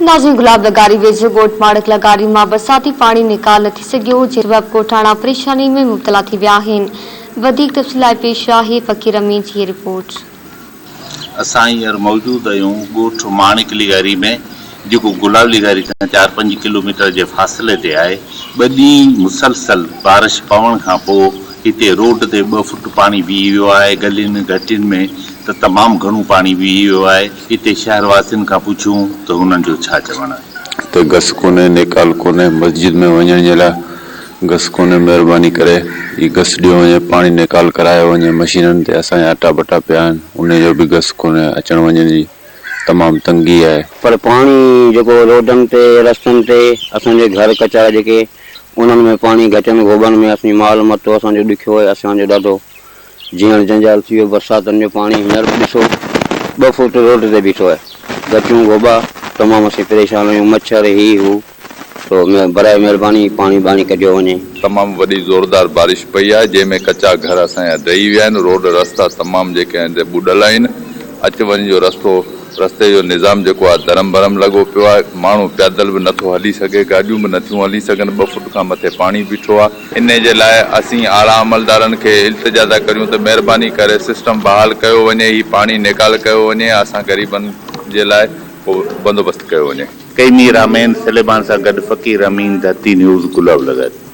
नाज़रीन, गुलाब लगारी वेझो ॻोठ माड़क लगारी मां बरसाती पानी निकाल नथी सघियो, जे सबब ॻोठाणा परेशानी में मुब्तला थी विया आहिनि। वधीक तफ़सील लाइ पेश आहे फ़कीर अमीन जी रिपोर्ट। असां हींअर मौजूद आहियूं ॻोठ माणिक लिगारी में, जेको गुलाब लिगारी खां 4-5 किलोमीटर जे फ़ासिले ते आहे। ॿ ॾींहं मुसलसल बारिश पवण खां पोइ हिते रोड ते 2 फुट पाणी बीही वियो आहे। गलियुनि घटियुनि में त तमामु घणो पाणी बीही वियो आहे। हिते शहरवासियुनि खां पुछूं त हुननि जो छा चवणु आहे। हिते गस कोन्हे, निकाल कोन्हे, मस्जिद में वञण जे लाइ गस कोन्हे। महिरबानी करे ही गस ॾियो वञे, पाणी निकाल करायो वञे। मशीननि ते असांजा आटा बटा पिया आहिनि, उनजो बि गस कोन्हे। अचण वञण जी तमामु तंगी आहे। पर पाणी जेको रोडनि ते रस्तनि ते असांजे घर कचा जेके उन्हनि में पाणी घटनि गोबनि में असांजी माल मतो असांजो ॾुखियो आहे। असांजो ॾाढो जीअण जंजाल थी वियो। बरसातनि जो पाणी हींअर ॾिसो 2 फुट रोड ते बीठो आहे। गचियूं गोबा तमामु असीं परेशान आहियूं। मच्छर ही हू तो बराए महिरबानी पाणी बाणी कढियो वञे। तमामु वॾी ज़ोरदार बारिश पई आहे, जंहिंमें कचा घर असांजा ढही विया आहिनि। रोड रस्ता तमामु जेके आहिनि ॿुॾल आहिनि। अच वञ जो रस्ते जो निज़ाम जेको आहे धरम भरम लॻो पियो आहे। माण्हू पैदल बि नथो हली सघे, गाॾियूं बि नथियूं हली सघनि। 2 फुट खां मथे पाणी बीठो आहे। इन जे लाइ असीं आला अमलदारनि खे इल्तिजा था करियूं त महिरबानी करे सिस्टम बहाल कयो वञे, ही पाणी निकाल कयो वञे, असां ग़रीबनि जे लाइ बंदोबस्तु कयो वञे। कैमीरामैन सलेमान सां गॾु फ़कीर अमीन, धरती न्यूज़, गुलाब लगारी।